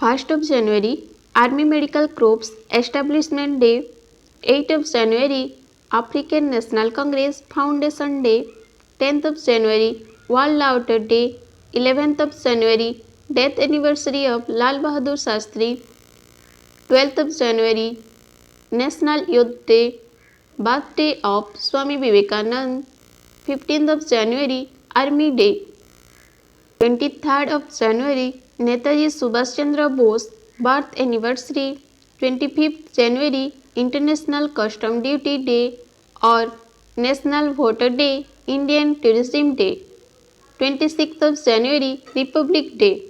1st of January, Army Medical Corps Establishment Day. 8th of January, African National Congress Foundation Day. 10th of January, World Laughter Day. 11th of January, Death Anniversary of Lal Bahadur Shastri. 12th of January, National Youth Day. Birthday of Swami Vivekanand. 15th of January, Army Day. 23rd of January, Netaji Subhash Chandra Bose birth anniversary. 25th January, International Custom Duty Day or National Voter Day, Indian Tourism Day. 26th of January, Republic Day.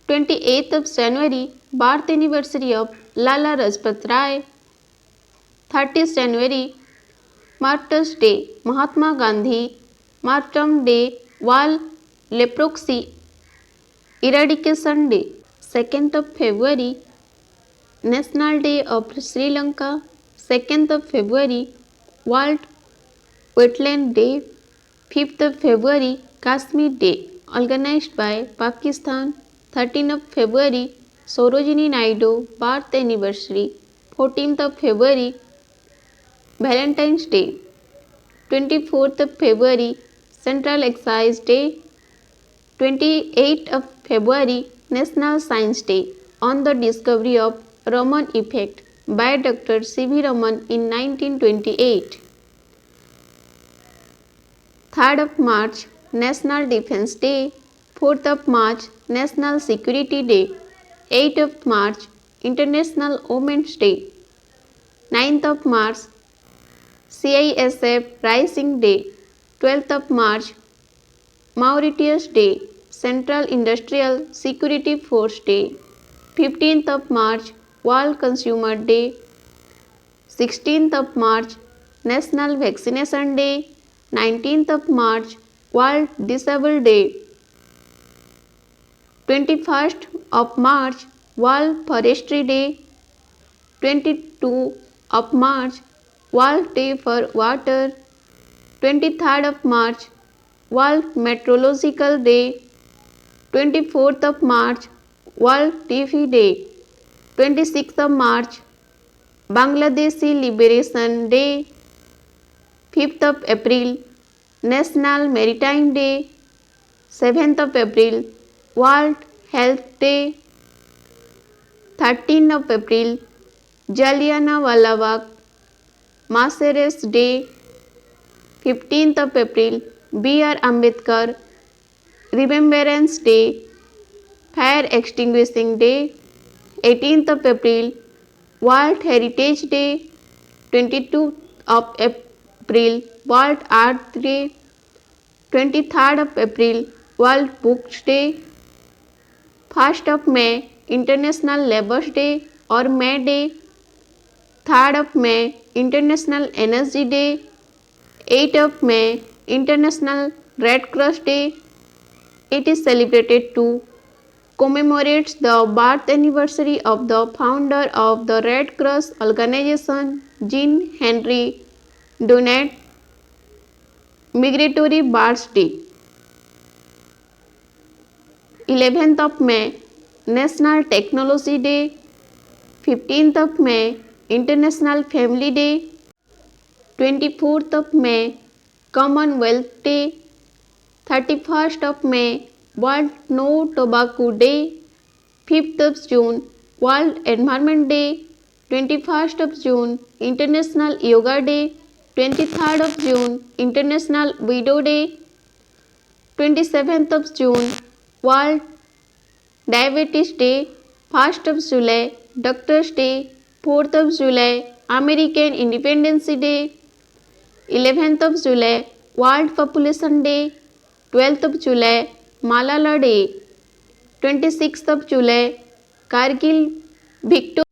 28th of January, birth anniversary of Lala Rajpat Rai. 30th January, Martyrs Day, Mahatma Gandhi Martyrdom Day, World Leprosy Eradication Day. 2nd of February, National Day of Sri Lanka. 2nd of February, World Wetland Day. 5th of February, Kashmir Day organized by Pakistan. 13th of February, Sarojini Naidu birth anniversary. 14th of February, Valentine's Day. 24th of February, Central Excise Day. 28th of February, National Science Day on the discovery of Raman effect by Dr. C.V. Raman in 1928. 3rd of March, National Defense Day. 4th of March, National Security Day. 8th of March, International Women's Day. 9th of March, CISF Rising Day. 12th of March, Mauritius Day, Central Industrial Security Force Day. 15th of March, World Consumer Day. 16th of March, National Vaccination Day. 19th of March, World Disabled Day. 21st of March, World Forestry Day. 22 of March, World Day for Water. 23rd of March, World Meteorological Day. 24th of March, World TV Day. 26th of March, Bangladeshi Liberation Day. 5th of April, National Maritime Day. 7th of April, World Health Day. 13th of April, Jallianwala Bagh Massacre Day. 15th of April, B.R. Ambedkar Remembrance Day, Fire Extinguishing Day. 18th of April, World Heritage Day. 22nd of April, World Art Day. 23rd of April, World Books Day. 1st of May, International Labour Day or May Day. 3rd of May, International Energy Day. 8th of May, International Red Cross Day. It is celebrated to commemorate the birth anniversary of the founder of the Red Cross organization, Jean Henry Dunant. Migratory Birds Day. 11th of May, National Technology Day. 15th of May, International Family Day. 24th of May, Commonwealth Day. 31st of May, World No Tobacco Day. 5th of June, World Environment Day. 21st of June, International Yoga Day. 23rd of June, International Widow Day. 27th of June, World Diabetes Day. 1st of July, Doctors Day. 4th of July, American Independence Day. 11th of July, World Population Day. 12th of July, Malala Day. 26th of July, Kargil Victory.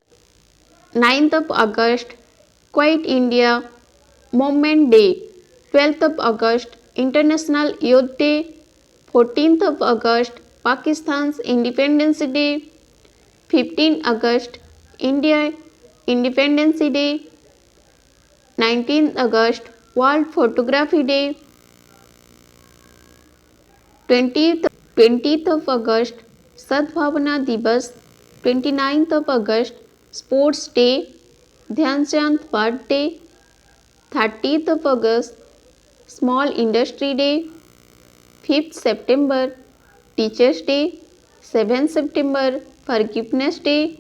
9th of August, Quiet India Movement Day. 12th of August, International Youth Day. 14th of August, Pakistan's Independence Day. 15th August, India Independence Day. 19th August, World Photography Day. 20th of August, Sadbhavana Divas 29th of August, Sports Day, Dhyanchand Birthday. 30th of August, Small Industry Day. 5th September, Teachers Day. 7th September, Forgiveness Day.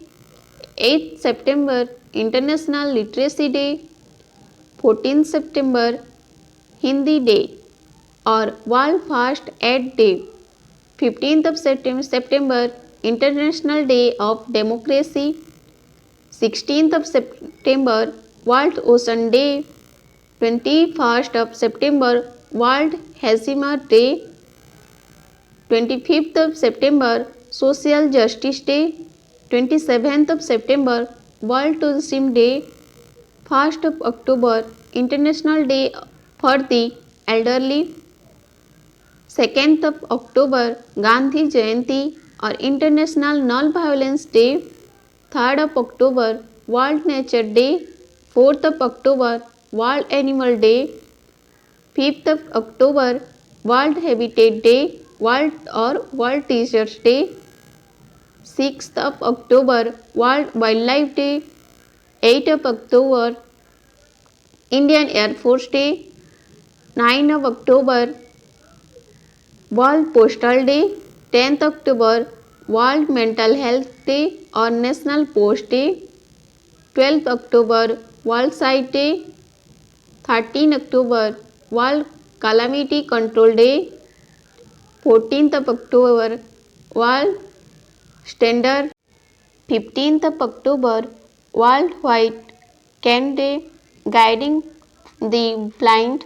8th September, International Literacy Day. 14th September, Hindi Day or World Fast Aid Day. 15th of September, International Day of Democracy. 16th of September, World Ocean Day. 21st of September, World Alzheimer Day. 25th of September, Social Justice Day. 27th of September, World Tourism Day. 1st of October, International Day for the Elderly. 2nd of October, Gandhi Jayanti or International Non-Violence Day. 3rd of October, World Nature Day. 4th of October, World Animal Day. 5th of October, World Habitat Day World Teachers Day. 6th of October, World Wildlife Day. 8th of October, Indian Air Force Day. 9th of October, World Postal Day. 10th October, World Mental Health Day or National Post Day. 12th October, World Sight Day. 13th October, World Calamity Control Day. 14th of October, World Standard. 15th of October, World White Cane Day, Guiding the Blind.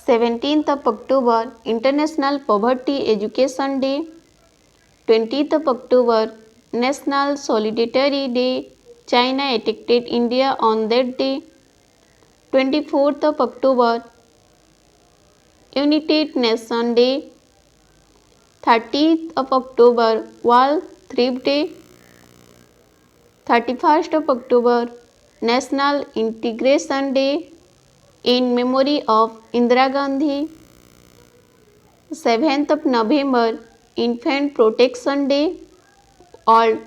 17th of October, International Poverty Education Day. 20th of October, National Solidarity Day. China attacked India on that day. 24th of October, United Nations Day. 30th of October, World Thrift Day. 31st of October, National Integration Day in memory of Indira Gandhi. 7th of November, Infant Protection Day or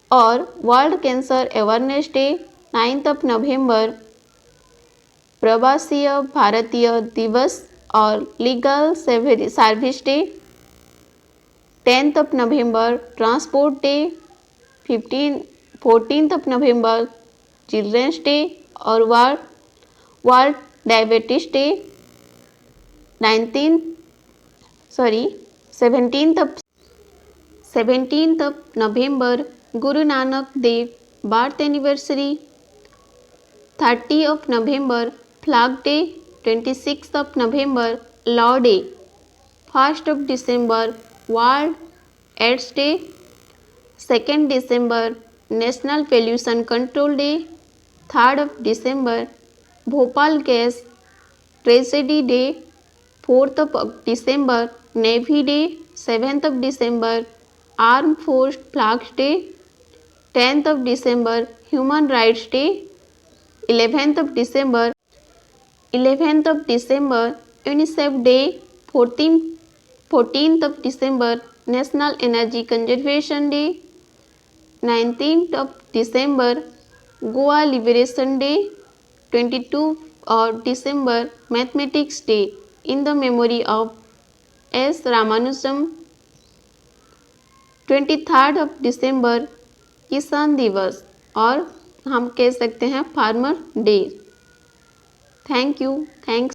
World Cancer Awareness Day. 9th of November, प्रवासीय Bharatiya Divas और legal service day. 10th of November, transport day. 14th of November, children's day और world diabetes day. 17th of November, Guru Nanak Dev birth anniversary. 30th of November, Flag Day. 26th of November, Law Day. 1st of December, World AIDS Day. 2nd December, National Pollution Control Day. 3rd of December, Bhopal Gas Tragedy Day. 4th of December, Navy Day. 7th of December, Armed Force Flags Day. 10th of December, Human Rights Day. 11th of December, UNICEF Day. 14th of December, National Energy Conservation Day. 19th of December, Goa Liberation Day. 22nd of December, Mathematics Day in the memory of S. Ramanujan. 23rd of December, किसान दिवस और हम कह सकते हैं farmer day. Thank you. Thanks.